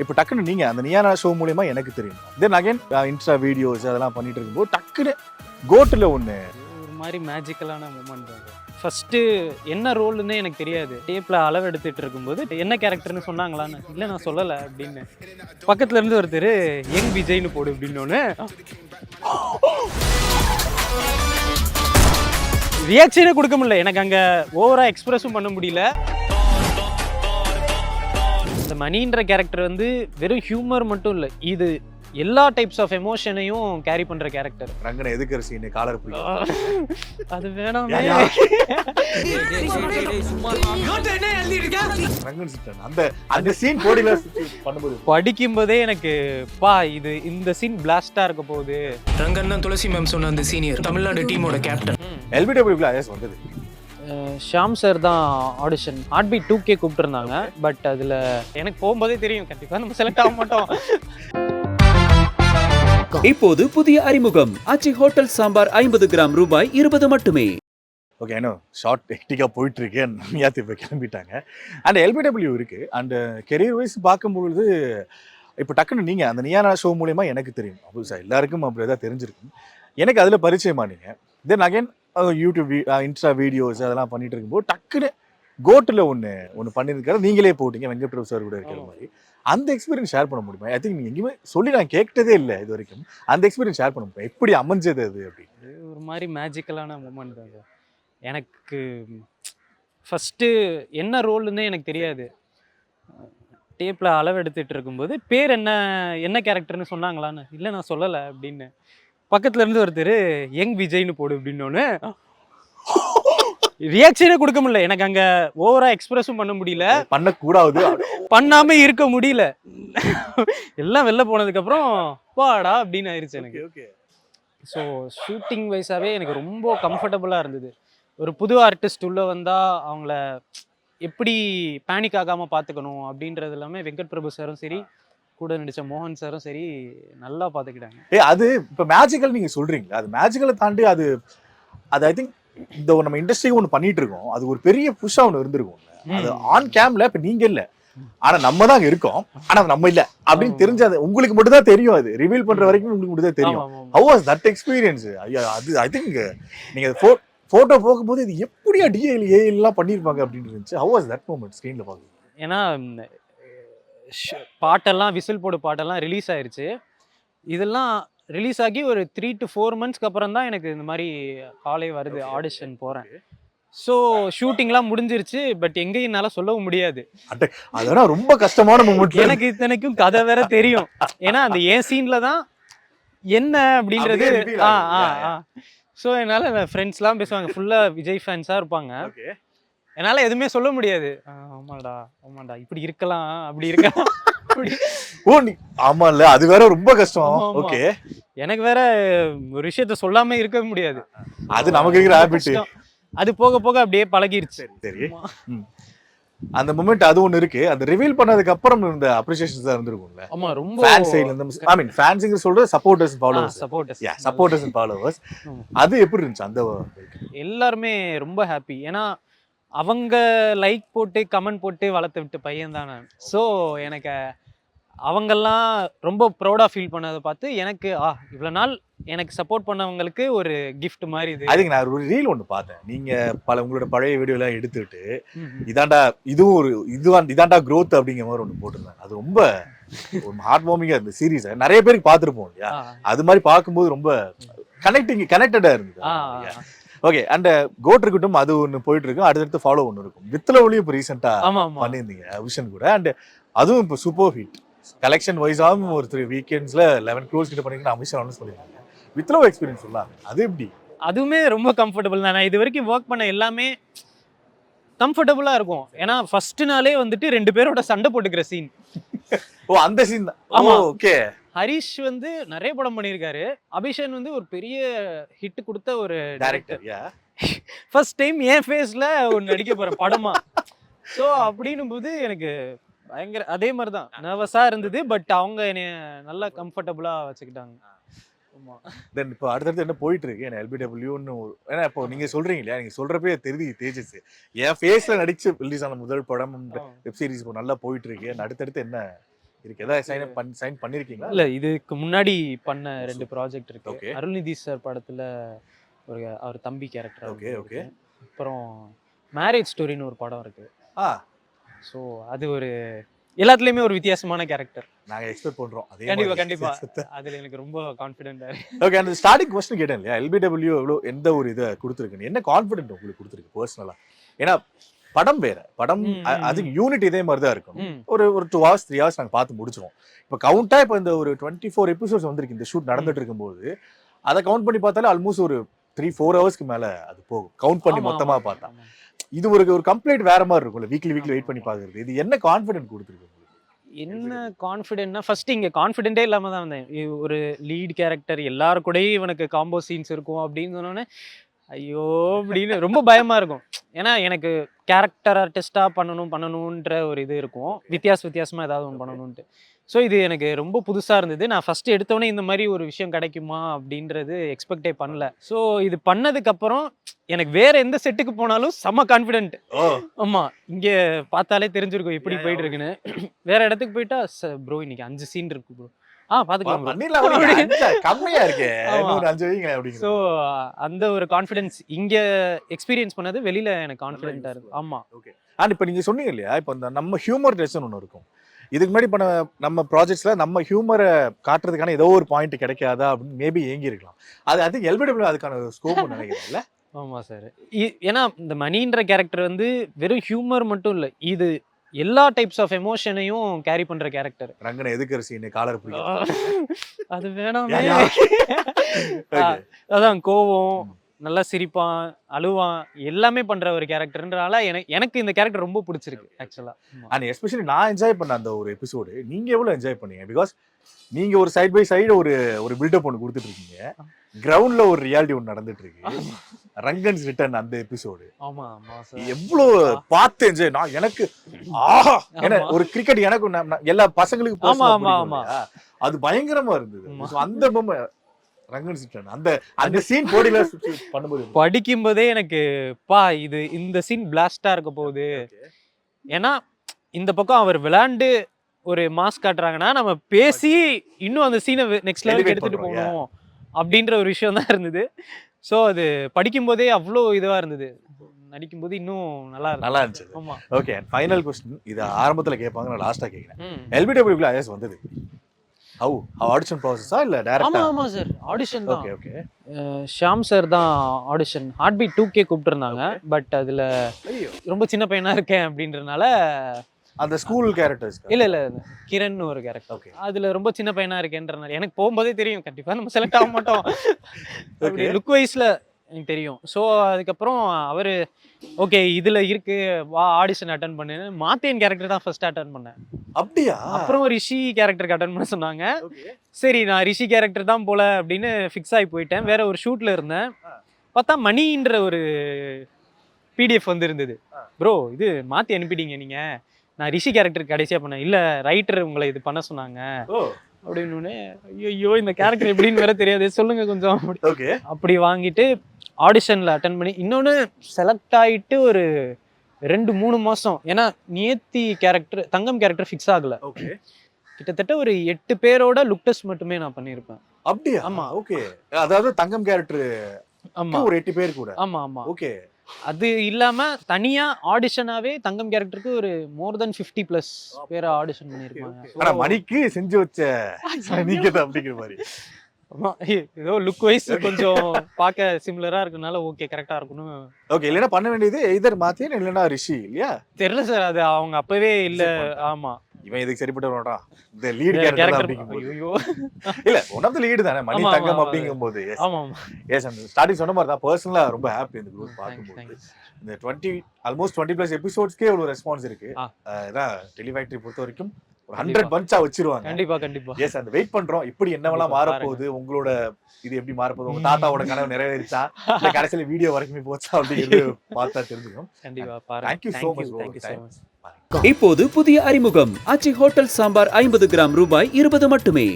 இப்போ டக்குன்னு நீங்க அந்த நியானா ஷோ மூலியமா எனக்கு தெரியும். தென் அகைன் இன்ஸ்டா வீடியோஸ் அதெல்லாம் பண்ணிட்டு இருக்கும்போது டக்குன்னு கோட்டுல ஒன்று ஒரு மாதிரி மேஜிக்கலான மூமெண்ட் அது. ஃபர்ஸ்ட்டு என்ன ரோல்னே எனக்கு தெரியாது. டேப்பில் அளவு எடுத்துகிட்டு இருக்கும்போது என்ன கேரக்டர்னு சொன்னாங்களான்னு, இல்லை நான் சொல்லலை அப்படின்னு. பக்கத்துல இருந்து ஒருத்தர் யங் விஜய்னு போடு அப்படின்னோன்னு ரியாக்ஷனே கொடுக்க முடியல. எனக்கு அங்கே ஓவராக எக்ஸ்பிரஸும் பண்ண முடியல. இந்த மணின்ற கேரக்டர் வந்து வெறும் ஹியூமர் மட்டும் இல்லை, இது எல்லா டைப்ஸ் ஆஃப் எமோஷனையும் கேரி பண்ற கேரக்டர். ரங்கனை எதுக்குற சீன் காலர் புள்ளி அது வேணாம். ரங்கன் சிஸ்டர் அந்த சீன் போடில பண்ணும்போது படிக்கும்போதே எனக்கு இது இந்த சீன் பிளாஸ்டா இருக்க போகுது. ரங்கன் தான் துளசி மேம் சொன்ன அந்த சீனியர் தமிழ்நாடு டீமோட கேப்டன். எல்பிடபிள்யூ பிளேயர்ஸ் வந்தது. ஷாம் சார் தான் ஆடிஷன் ஹார்ட்பீட் 2K கூப்பிட்டுருந்தாங்க. பட் அதில் எனக்கு போகும்போதே தெரியும் கண்டிப்பாக நம்ம செலக்ட் ஆக மாட்டோம். இப்போது புதிய அறிமுகம் ஆச்சி ஹோட்டல் சாம்பார் 50 கிராம் ரூபாய் 20 மட்டுமே. ஓகே, இன்னும் ஷார்ட் ஹெக்டிக்காக போயிட்டு இருக்கு. நியாத்தி இப்போ கிளம்பிட்டாங்க. அண்ட் எல்பிடபிள்யூ இருக்கு. அண்ட் கெரியர் வைஸ் பார்க்கும்பொழுது இப்போ டக்குன்னு நீங்கள் அந்த நியானா ஷோ மூலியமா எனக்கு தெரியும். புதுசாக எல்லாருக்கும் அப்படி தான் தெரிஞ்சிருக்கும். எனக்கு அதில் பரிச்சயமா நீங்கள். Then again YouTube Insta videos அதெல்லாம் பண்ணிட்டு இருக்கும்போது டக்குன்னு கோட்டில் ஒன்று பண்ணியிருக்காரு. நீங்களே போட்டிங்க வெங்கட் பிரபு சார் கூட இருக்கிற மாதிரி. அந்த எக்ஸ்பீரியன்ஸ் ஷேர் பண்ண முடியுமா? ஐ திங்க் நீங்கள் எங்கேயுமே சொல்லி நான் கேட்டதே இல்லை இது வரைக்கும். அந்த எக்ஸ்பீரியன்ஸ் ஷேர் பண்ண முடியும், எப்படி அமைஞ்சது அது அப்படின்னு? ஒரு மாதிரி மேஜிக்கலான மூமெண்ட் அது. எனக்கு ஃபஸ்ட்டு என்ன ரோல்னே எனக்கு தெரியாது. டேப்பில் அளவு எடுத்துகிட்டு இருக்கும்போது பேர் என்ன கேரக்டர்னு சொன்னாங்களான்னு, இல்லை நான் சொல்லலை அப்படின்னு. பக்கத்துல இருந்து ஒருத்தர் யங் விஜய்னு போடு அப்படின்னோன்னு ரியாக்ஷனே கொடுக்க முடியல. எனக்கு அங்கே ஓவராக எக்ஸ்பிரஸும் பண்ண முடியல, பண்ணக்கூடாது, பண்ணாமல் இருக்க முடியல. எல்லாம் வெளில போனதுக்கப்புறம் பாடா அப்படின்னு ஆயிடுச்சு எனக்கு. ஓகே. ஸோ ஷூட்டிங் வைஸாகவே எனக்கு ரொம்ப கம்ஃபர்டபுளாக இருந்தது. ஒரு புது ஆர்டிஸ்ட் உள்ளே வந்தால் அவங்கள எப்படி பேனிக் ஆகாமல் பார்த்துக்கணும் அப்படின்றது எல்லாமே வெங்கட் பிரபு சாரும் சரி, கூட நடித்த மோகன் சாரும் சரி நல்லா பார்த்துக்கிட்டாங்க. அது இப்போ மேஜிக்கல் நீங்கள் சொல்கிறீங்களா? அது மேஜிக்கலை தாண்டி அது ஐ திங்க் இந்த நம்ம இண்டஸ்ட்ரிக்கு ஒன்று பண்ணிட்டு இருக்கோம். அது ஒரு பெரிய புஷ்ஷாக ஒன்று இருந்திருக்கும். அது ஆன் கேம்ல இப்போ நீங்கள் இல்லை, ஆனா நம்ம தான் அங்க இருக்கோம், ஆனா நம்ம இல்ல அப்படின்னு தெரிஞ்சது உங்களுக்கு மட்டும் தான் தெரியும். அது ரிவீல் பண்ற வரைக்கும் உங்களுக்கு மட்டும் தான் தெரியும். How was that experience? அது ஐ திங்க் நீங்க போட்டோ போகும்போது இது எப்படியா டிஎல் ஏஎல்லாம் பண்ணிருப்பாங்க அப்படின்னு இருந்துச்சு. ஹவ் வாஸ் தட் மொமெண்ட் ஸ்கிரீன்ல பாக்குறது? ஏன்னா பாட்டெல்லாம் விசில் போடு பாட்டெல்லாம் ரிலீஸ் ஆயிருச்சு. இதெல்லாம் ரிலீஸ் ஆகி ஒரு 3 to 4 months அப்புறம் தான் எனக்கு இந்த மாதிரி காலே வருது, ஆடிஷன் போறேன். ஸோ ஷூட்டிங்லாம் முடிஞ்சிருச்சு. பட் எங்கேயும் என்னால் சொல்லவும் முடியாது. அதெல்லாம் ரொம்ப கஷ்டமான மூமெண்ட். எனக்கு இத்தனைக்கும் கதை வேற தெரியும். ஏன்னா அந்த ஏன் சீன்ல தான் என்ன அப்படின்றது. ஸோ என்னால் ஃப்ரெண்ட்ஸ்லாம் பேசுவாங்க, ஃபுல்லாக விஜய் ஃபேன்ஸாக இருப்பாங்க. என்னால் எதுவுமே சொல்ல முடியாது. ஆமாண்டா இப்படி இருக்கலாம் அப்படி இருக்கலாம். ஆமா இல்ல, அது வேற ரொம்ப கஷ்டம். ஓகே, எனக்கு வேற ஒரு விஷயத்த சொல்லாம இருக்க முடியாது. அது நமக்கு இருக்கிற ஹாபிட். அது போக போக அப்படியே பழகிருச்சு. சரி, அந்த மொமெண்ட் அது ஒன்னு இருக்கு. அது ரிவீல் பண்ணதுக்கு அப்புறம் இந்த அப்ரிசியேஷன்ஸ் தான் இருந்திருக்கும்ல. ஆமா, ரொம்ப ஃபேன் சைடுல இருந்து, ஐ மீன் ஃபேன்ஸ்ங்க சொல்றது supporters followers. Supporters and followers. அது எப்படி இருந்துச்சு? அந்த எல்லாருமே ரொம்ப ஹாப்பி. ஏன்னா அவங்க லைக் போட்டு கமெண்ட் போட்டு வளர்த்து விட்டு பையன் தானே. ஸோ எனக்கு அவங்கெல்லாம் ரொம்ப ப்ரௌடாக ஃபீல் பண்ணதை பார்த்து எனக்கு இவ்வளோ நாள் எனக்கு சப்போர்ட் பண்ணவங்களுக்கு ஒரு கிஃப்ட் மாதிரி இது. அதுக்கு நான் ஒரு ரீல் ஒன்று பார்த்தேன். நீங்கள் உங்களோட பழைய வீடியோலாம் எடுத்துட்டு இதாண்டா இதுவும் ஒரு இதாண்டா க்ரோத் அப்படிங்கிற மாதிரி ஒன்று போட்டிருந்தாங்க. அது ரொம்ப ஒரு ஹார்ட் வார்மிங்காக இருந்த சீரீஸ். நிறைய பேருக்கு பார்த்துருப்போம் இல்லையா? அது மாதிரி பார்க்கும்போது ரொம்ப கனெக்டடாக இருந்தது. ஓகே, அண்ட் கோட் இருக்கட்டும், அது ஒன்று போயிட்டு இருக்கு. அடுத்தடுத்து ஃபாலோ ஒன்று இருக்கும். வித்லவ்லியும் இப்போ ரீசெண்டாக பண்ணியிருந்தீங்க விஷன் கூட. அண்ட் அதுவும் இப்போ சூப்பர் ஹிட். கலெக்ஷன் வைஸாகவும் ஒரு 3 வீக்கெண்ட்ஸ்ல 11 crores கிட்ட பண்ணிருக்கேன். அமிஷன் அனௌன்ஸ் பண்ணிருக்காங்க. வித்லவ் எக்ஸ்பீரியன்ஸ் சொல்லலாம், அது எப்படி? அதுவுமே ரொம்ப கம்ஃபர்டபுள் தான். நான் இது வரைக்கும் ஒர்க் பண்ண எல்லாமே கம்ஃபர்டபுளாக இருக்கும். ஏன்னா ஃபர்ஸ்ட் நாளே வந்துட்டு 2 பேரோட சண்டை போட்டுக்கிற சீன். ஓ, அந்த சீன் தான். ஆமா, ஓகே. ஹரிஷ் வந்து நிறைய படம் பண்ணியிருக்காரு. அபிஷன் வந்து ஒரு பெரிய ஹிட் கொடுத்த ஒரு டைரக்டர். ஃபர்ஸ்ட் டைம் என் ஃபேஸ்ல ஒன்று நடிக்க போறேன் படமா. ஸோ அப்படின்னும் போது எனக்கு பயங்கர அதே மாதிரி தான் நர்வஸாக இருந்தது. பட் அவங்க என்னை நல்லா கம்ஃபர்டபுளாக வச்சுக்கிட்டாங்க. தென் இப்போ அடுத்தடுத்து என்ன போயிட்டு இருக்கு? ஏன்னா எல்பிடபிள்யூன்னு ஏன்னா இப்போ நீங்க சொல்றீங்க இல்லையா, நீங்க சொல்றப்பே தெரியுது தேஜஸ் என் ஃபேஸ்ல நடிச்சு ரிலீஸ் ஆன முதல் படம் வெப் சீரிஸ் இப்போ நல்லா போயிட்டு இருக்கு. அடுத்தடுத்து என்ன இருக்கு. ஏதாவது சைன் பண்ணிருக்கீங்களா? இல்ல இதுக்கு முன்னாடி பண்ண 2 ப்ராஜெக்ட் Okay. இருக்கு. அருள்நிதி சார் படத்துல அவர் தம்பி கேரக்டர். ஓகே. அப்புறம் மேரேஜ் ஸ்டோரின்னு ஒரு படம் இருக்கு. ஆ ஸோ அது ஒரு எல்லாத்துலயுமே ஒரு வித்தியாசமான கேரக்டர். நாங்க எக்ஸ்பெக்ட் பண்றோம். அதே கண்டிப்பா அதுல எனக்கு ரொம்ப கான்ஃபிடென்ட்டா இருக்கு. ஓகே, அந்த ஸ்டார்டிங் क्वेश्चन கேட்டேன் இல்லையா, LBW எவ்வளோ எந்த ஒரு இதை கொடுத்துருக்கு, என்ன கான்ஃபிடென்ட் உங்களுக்கு கொடுத்துருக்கு பர்சனலா? ஏன்னா படம் வேற படம், அது யூனிட் இதே மாதிரி தான் இருக்கும். ஒரு 2 hours 3 hours நாங்க பார்த்து முடிச்சிருவோம். இப்போ கவுண்டா இப்போ இந்த ஒரு 24 எபிசோட்ஸ் வந்திருக்கு இந்த ஷூட் நடந்துட்டு இருக்கும்போது, அதை கவுண்ட் பண்ணி பார்த்தாலே ஆல்மோஸ்ட் ஒரு 3-4 ஹவர்ஸ்க்கு மேல அது போகும் கவுண்ட் பண்ணி மொத்தமா பார்த்தா. இது ஒரு கம்ப்ளீட் வேற மாதிரி இருக்கும்ல, வீக்லி வெயிட் பண்ணி பாக்குறது. இது என்ன கான்ஃபிடென்ட் கொடுத்துருக்கு? என்ன கான்ஃபிடென்ட்னா ஃபர்ஸ்ட் இங்க கான்ஃபிடென்ட்டே இல்லாம தான் வந்தேன். ஒரு லீட் கேரக்டர் எல்லாரு கூடயும் இவனுக்கு காம்போ சீன்ஸ் இருக்கும் அப்படின்னு சொன்னோன்னே ஐயோ அப்படின்னு ரொம்ப பயமா இருக்கும். ஏன்னா எனக்கு கேரக்டர் ஆர்டிஸ்டா பண்ணணுன்ற ஒரு இது இருக்கும், வித்தியாசமா ஏதாவது ஒன்று பண்ணணும்ட்டு. ஸோ இது எனக்கு ரொம்ப புதுசாக இருந்தது. நான் ஃபர்ஸ்ட் எடுத்தோடனே இந்த மாதிரி ஒரு விஷயம் கிடைக்குமா அப்படின்றது எக்ஸ்பெக்டே பண்ணல. ஸோ இது பண்ணதுக்கப்புறம் எனக்கு வேற எந்த செட்டுக்கு போனாலும் செம்ம கான்ஃபிடென்ட். ஆமாம், இங்கே பார்த்தாலே தெரிஞ்சிருக்கும் எப்படி போயிட்டு இருக்குன்னு. வேற இடத்துக்கு போயிட்டா ப்ரோ இன்னைக்கு 5 சீன் இருக்கு ப்ரோ, பார்த்துக்கலாம் கம்மியா இருக்கு. ஸோ அந்த ஒரு கான்ஃபிடென்ஸ் இங்கே எக்ஸ்பீரியன்ஸ் பண்ணது வெளியில எனக்கு கான்ஃபிடென்ட்டா இருக்கு. ஆமாம். ஓகே. அண்ட் இப்போ நீங்க சொன்னீங்க இல்லையா, இப்போ இந்த நம்ம ஹியூமர் லெசன் ஒன்று இருக்கும். இதுக்கு முன்னாடி பண்ண நம்ம ப்ராஜெக்ட்ஸ்ல நம்ம ஹியூமரை காட்டுறதுக்கான ஏதோ ஒரு பாயிண்ட் கிடைக்காதா அப்படின்னு மேபி ஏங்கி இருக்கலாம். அது LBW அதுக்கான ஸ்கோப் நினைக்கிறேன்ல. ஆமா சார். ஏன்னா இந்த மணின்ற கேரக்டர் வந்து வெறும் ஹியூமர் மட்டும் இல்லை, இது எல்லா டைப்ஸ் ஆஃப் எமோஷனையும் கேரி பண்ற கேரக்டர். ரங்கனை எதுக்குற சீன் காலர் பிடிக்கும், அது வேணாம். அதான் கோவம், நல்லா சிரிப்பான், அழுவான், எல்லாமே பண்ற ஒரு கேரக்டர்ன்றனால எனக்கு இந்த கேரக்டர் ரொம்ப பிடிச்சிருக்கு ஆக்சுவலா. அண்ட் எஸ்பெஷலி நான் என்ஜாய் பண்ண அந்த ஒரு எபிசோடு நீங்க எவ்வளவு என்ஜாய் பண்ணீங்க? பிகாஸ் நீங்க ஒரு சைட் பை சைடு ஒரு பில்டப் ஒன்று கொடுத்துட்டு இருக்கீங்க, கிரவுண்ட்ல ஒரு ரியாலிட்டி ஒன்று நடந்துட்டு இருக்கு. ரங்கன்ஸ் ரிட்டர்ன் அந்த எபிசோடு எவ்வளவு பார்த்து என்ஜாய். நான் எனக்கு ஆஹா, ஏன்னா ஒரு கிரிக்கெட் எனக்கு எல்லா பசங்களுக்கு அது பயங்கரமா இருந்தது. அந்த மொமெண்ட் அந்த சீன் போடில பண்ணும்போது படிக்கும்போதே எனக்கு இந்த சீன் பிளாஸ்டா இருக்க போகுது. ஏன்னா இந்த பக்கம் அவர் விளையாண்டு ஒரு மாஸ் காட்டுறாங்கன்னா நம்ம பேசி இன்னும் அந்த சீனை நெக்ஸ்ட் லெவலுக்கு எடுத்துட்டு போகணும் அப்படின்ற ஒரு விஷயம் தான் இருந்தது. ஸோ அது படிக்கும்போதே அவ்வளோ இதுவா இருந்தது, நடிக்கும்போது இன்னும் நல்லா இருந்துச்சு. ஆமா. Okay, final question. இது ஆரம்பத்துல கேட்பாங்க, நான் லாஸ்டா கேக்குறேன். LBW க்குள்ள ஐஎஸ் வந்தது ஹவ் ஆடிஷன் ப்ராசஸா இல்ல டைரக்டா? ஆமா சார், ஆடிஷன் தான். ஓகே. ஷாம் சார் தான் ஆடிஷன். ஹார்ட் பீட் 2K கூப்பிட்டுருந்தாங்க. பட் அதுல ரொம்ப சின்ன பையனா இருக்கேன் அப்படின்றனால அந்த ஸ்கூல் கேரக்டர்ஸ் இல்ல கிரண் ஒரு கேரக்டர். ஓகே, அதுல ரொம்ப சின்ன பையனா இருக்கேன்றனால எனக்கு போகும்போதே தெரியும் கண்டிப்பா நம்ம செலக்ட் ஆக மாட்டோம். அப்படி லுக் வைஸ்ல எனக்கு தெரியும். ஸோ அதுக்கப்புறம் அவரு ஓகே இதுல இருக்கு வா ஆடிஷன் அட்டன் பண்ணுன்னு மாத்தேன் கேரக்டர் தான் ஃபர்ஸ்ட் அட்டன் பண்ணேன். அப்படியா? அப்புறம் ரிஷி கேரக்டருக்கு அட்டன் பண்ண சொன்னாங்க. சரி நான் ரிஷி கேரக்டர் தான் போல அப்படின்னு ஃபிக்ஸ் ஆகி போயிட்டேன். வேற ஒரு ஷூட்ல இருந்தேன். பார்த்தா மணின்ற ஒரு PDF வந்து இருந்தது. ப்ரோ இது மாத்தி அனுப்பிட்டீங்க நீங்க, நான் ரிஷி கேரக்டருக்கு கடைசியா பண்ணேன். இல்ல ரைட்டர் உங்களை இது பண்ண சொன்னாங்க அப்படின்னு. ஐயோ இந்த கேரக்டர் எப்படின்னு வேற தெரியாது, சொல்லுங்க கொஞ்சம். அப்படி வாங்கிட்டு ஆடிஷன்ல அட்டன் பண்ணி இன்னொன்னு செலக்ட் ஆயிட்டு ஒரு 2-3 மாசம். ஏன்னா நியத்தி கேரக்டர் தங்கம் கேரக்டர் ஃபிக்ஸ் ஆகல. கிட்டத்தட்ட ஒரு 8 பேரோட லுக் டெஸ்ட் மட்டுமே நான் பண்ணியிருப்பேன். அப்படியா? ஆமா. ஓகே, அதாவது தங்கம் கேரக்டர் ஆமா ஒரு 8 பேர் கூட. ஆமா. ஓகே, அது இல்லாம தனியா ஆடிஷனாவே தங்கம் கேரக்டருக்கு ஒரு மோர் தென் 50+ பேரை ஆடிஷன் பண்ணிருக்காங்க. ஆனா மணிக்கு செஞ்சு வச்ச நீங்க தான் அப்படிங்கிற மாதிரி. ஆமா, ஏதோ லுக் வைஸ் கொஞ்சம் பார்க்க சிமிலரா இருக்கனால ஓகே கரெக்டா இருக்கணும். ஓகே, இல்லனா பண்ண வேண்டியது எய்தர் மாத்தியன் இல்லனா ரிஷி இல்லையா? தெரியல சார், அது அவங்க அப்பவே இல்ல. ஆமா, இவன் இதுக்கு சரிப்பட்டு வரடா இந்த லீட் கேரக்டர் அப்படிங்கும்போது. ஐயோ இல்ல ஒன் ஆஃப் தி லீட் தானே மணி தங்கம் அப்படிங்கும்போது. ஆமா எஸ், அந்த ஸ்டார்டிங் சொன்ன மாதிரி தான் பர்சனலா ரொம்ப ஹாப்பி இந்த குரூப் பார்க்கும்போது. இந்த 20+ எபிசோட்ஸ்க்கே ஒரு ரெஸ்பான்ஸ் இருக்கு. அதான் டெலிஃபேக்டரி பொறுத்த வரைக்கும் ஒரு 100 பஞ்சா வச்சிருவாங்க. கண்டிப்பா. எஸ், அந்த வெயிட் பண்றோம் எப்படி என்னவெல்லாம் மாற போகுது, உங்களோட இது எப்படி மாற போகுது, உங்க தாத்தாவோட கனவு நிறைவேறிச்சா இல்ல கடைசியில வீடியோ வரைக்கும் போச்சா அப்படிங்கிறது பார்த்தா தெரிஞ்சுக்கும். கண்டிப்பா பாருங்க. Thank you so much. இப்போது புதிய அறிமுகம் ஆச்சி ஹோட்டல் சாம்பார் 50 கிராம் ரூபாய் 20 மட்டுமே.